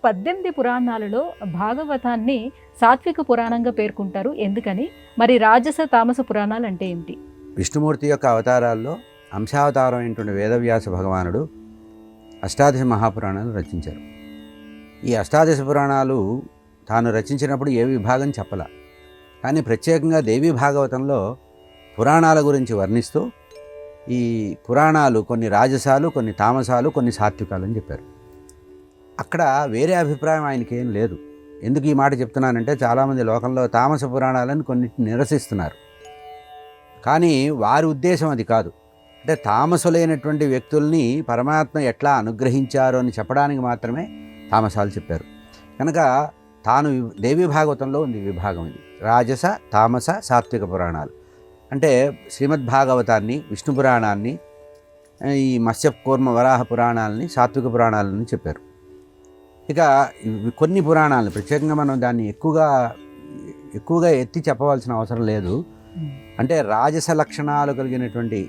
18 పురాణాలలో భాగవతాన్ని సాత్విక పురాణంగా పేర్కొంటారు. ఎందుకని? మరి రాజస తామస పురాణాలు అంటే ఏమిటి? విష్ణుమూర్తి యొక్క అవతారాల్లో అంశావతారం అయినటువంటి వేదవ్యాస భగవానుడు అష్టాదశ మహాపురాణాలు రచించారు. ఈ అష్టాదశ పురాణాలు తాను రచించినప్పుడు ఏ విభాగం చెప్పల, కానీ ప్రత్యేకంగా దేవీ భాగవతంలో పురాణాల గురించి వర్ణిస్తూ ఈ పురాణాలు కొన్ని రాజసాలు, కొన్ని తామసాలు, కొన్ని సాత్వికాలు అని చెప్పారు. అక్కడ వేరే అభిప్రాయం ఆయనకి ఏం లేదు. ఎందుకు ఈ మాట చెప్తున్నానంటే, చాలామంది లోకంలో తామస పురాణాలను కొన్నిటిని నిరసిస్తున్నారు. కానీ వారి ఉద్దేశం అది కాదు. అంటే తామసులైనటువంటి వ్యక్తుల్ని పరమాత్మ ఎట్లా అనుగ్రహించారు అని చెప్పడానికి మాత్రమే తామసాలు చెప్పారు. కనుక తాను దేవీ భాగవతంలో ఉంది విభాగం ఇది. రాజస, తామస, సాత్విక పురాణాలు అంటే శ్రీమద్భాగవతాన్ని, విష్ణు పురాణాన్ని, ఈ మత్స్య కూర్మ వరాహ పురాణాలని సాత్విక పురాణాలని చెప్పారు. ఇక కొన్ని పురాణాలను ప్రత్యేకంగా మనం దాన్ని ఎక్కువగా ఎత్తి చెప్పవలసిన అవసరం లేదు. అంటే రాజస లక్షణాలు కలిగినటువంటి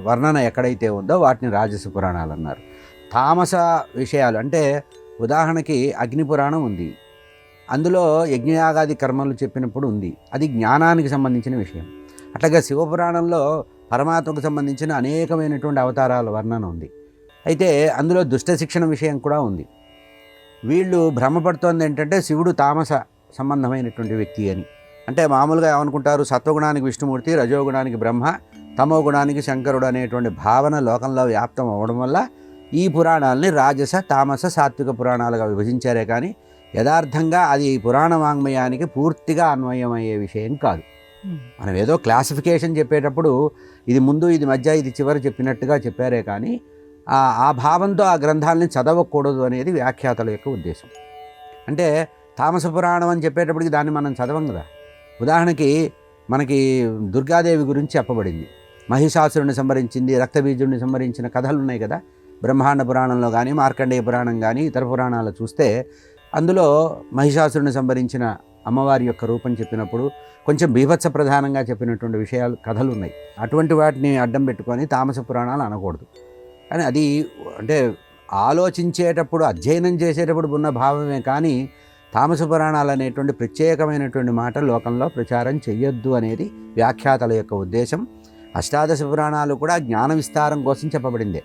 వర్ణన ఎక్కడైతే ఉందో వాటిని రాజస పురాణాలు అన్నారు. తామస విషయాలు అంటే ఉదాహరణకి అగ్ని పురాణం ఉంది, అందులో యజ్ఞయాగాది కర్మలు చెప్పినప్పుడు ఉంది, అది జ్ఞానానికి సంబంధించిన విషయం. అట్లాగే శివపురాణంలో పరమాత్మకు సంబంధించిన అనేకమైనటువంటి అవతారాల వర్ణన ఉంది. అయితే అందులో దుష్ట శిక్షణ విషయం కూడా ఉంది. వీళ్ళు భ్రమపడుతోంది ఏంటంటే శివుడు తామస సంబంధమైనటువంటి వ్యక్తి అని. అంటే మామూలుగా ఏమనుకుంటారు, సత్వగుణానికి విష్ణుమూర్తి, రజోగుణానికి బ్రహ్మ, తమో గుణానికి శంకరుడు అనేటువంటి భావన లోకంలో వ్యాప్తం అవ్వడం వల్ల ఈ పురాణాలని రాజస, తామస, సాత్విక పురాణాలుగా విభజించారే కానీ యథార్థంగా అది పురాణ వాంగ్మయానికి పూర్తిగా అన్వయమయ్యే విషయం కాదు. మనం ఏదో క్లాసిఫికేషన్ చెప్పేటప్పుడు ఇది ముందు, ఇది మధ్య, ఇది చివరి చెప్పినట్టుగా చెప్పారే కానీ ఆ భావంతో ఆ గ్రంథాలని చదవకూడదు అనేది వ్యాఖ్యాతల యొక్క ఉద్దేశం. అంటే తామస పురాణం అని చెప్పేటప్పటికి దాన్ని మనం చదవం కదా. ఉదాహరణకి మనకి దుర్గాదేవి గురించి చెప్పబడింది, మహిషాసురుని సంహరించింది, రక్తబీజుడిని సంహరించిన కథలు ఉన్నాయి కదా. బ్రహ్మాండ పురాణంలో కానీ, మార్కండేయ పురాణం కానీ, ఇతర పురాణాలు చూస్తే అందులో మహిషాసురుని సంహరించిన అమ్మవారి యొక్క రూపం చెప్పినప్పుడు కొంచెం బీభత్స ప్రధానంగా చెప్పినటువంటి విషయాలు, కథలు ఉన్నాయి. అటువంటి వాటిని అడ్డం పెట్టుకొని తామస పురాణాలు అనకూడదు. కానీ అది అంటే ఆలోచించేటప్పుడు, అధ్యయనం చేసేటప్పుడు ఉన్న భావమే కానీ తామస పురాణాలు అనేటువంటి ప్రత్యేకమైనటువంటి మాట లోకంలో ప్రచారం చెయ్యొద్దు అనేది వ్యాఖ్యాతల యొక్క ఉద్దేశం. అష్టాదశ పురాణాలు కూడా జ్ఞాన విస్తారం కోసం చెప్పబడిందే.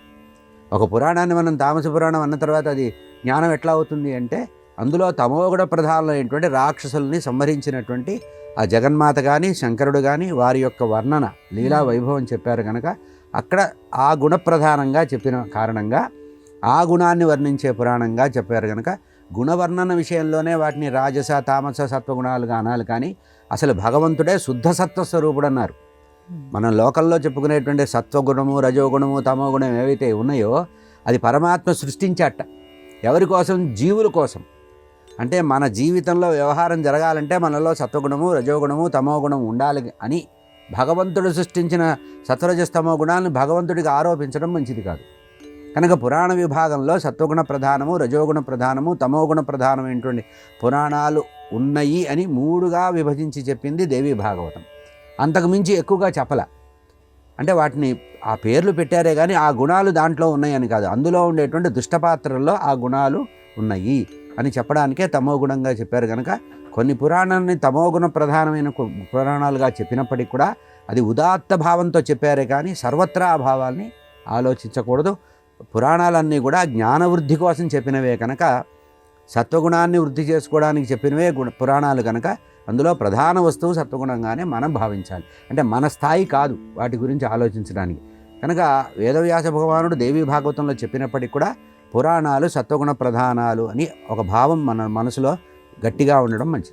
ఒక పురాణాన్ని మనం తామస పురాణం అన్న తర్వాత అది జ్ఞానం ఎట్లా అవుతుంది అంటే, అందులో తమోగుణ ప్రధానమైనటువంటి రాక్షసుల్ని సంహరించినటువంటి ఆ జగన్మాత కానీ, శంకరుడు కానీ వారి యొక్క వర్ణన, లీలా వైభవం చెప్పారు కనుక అక్కడ ఆ గుణప్రధానంగా చెప్పిన కారణంగా ఆ గుణాన్ని వర్ణించే పురాణంగా చెప్పారు కనుక గుణవర్ణన విషయంలోనే వాటిని రాజస, తామస, సత్వగుణాలుగా అనాలి. కానీ అసలు భగవంతుడే శుద్ధ సత్వస్వరూపుడు అన్నారు. మనం లోకల్లో చెప్పుకునేటువంటి సత్వగుణము, రజోగుణము, తమోగుణం ఏవైతే ఉన్నాయో అది పరమాత్మ సృష్టించట. ఎవరి కోసం? జీవుల కోసం. అంటే మన జీవితంలో వ్యవహారం జరగాలంటే మనలో సత్వగుణము, రజోగుణము, తమోగుణం ఉండాలి అని భగవంతుడు సృష్టించిన సత్వరజస్తమో గుణాలను భగవంతుడికి ఆరోపించడం మంచిది కాదు. కనుక పురాణ విభాగంలో సత్వగుణ ప్రధానము, రజోగుణ ప్రధానము, తమోగుణ ప్రధానమైనటువంటి పురాణాలు ఉన్నాయి అని 3గా విభజించి చెప్పింది దేవీ భాగవతం. అంతకుమించి ఎక్కువగా చెప్పల. అంటే వాటిని ఆ పేర్లు పెట్టారే కానీ ఆ గుణాలు దాంట్లో ఉన్నాయని కాదు, అందులో ఉండేటువంటి దుష్టపాత్రల్లో ఆ గుణాలు ఉన్నాయి అని చెప్పడానికే తమోగుణంగా చెప్పారు. కనుక కొన్ని పురాణాన్ని తమోగుణ ప్రధానమైన పురాణాలుగా చెప్పినప్పటికీ కూడా అది ఉదాత్త భావంతో చెప్పారే కానీ సర్వత్రా ఆ భావాల్ని ఆలోచించకూడదు. పురాణాలన్నీ కూడా జ్ఞానవృద్ధి కోసం చెప్పినవే కనుక, సత్వగుణాన్ని వృద్ధి చేసుకోవడానికి చెప్పినవే పురాణాలు కనుక అందులో ప్రధాన వస్తువు సత్వగుణంగానే మనం భావించాలి. అంటే మన స్థాయి కాదు వాటి గురించి ఆలోచించడానికి. కనుక వేదవ్యాస భగవానుడు దేవీ భాగవతంలో చెప్పినప్పటికీ కూడా పురాణాలు సత్వగుణ ప్రధానాలు అని ఒక భావం మన మనసులో గట్టిగా ఉండడం మంచిది.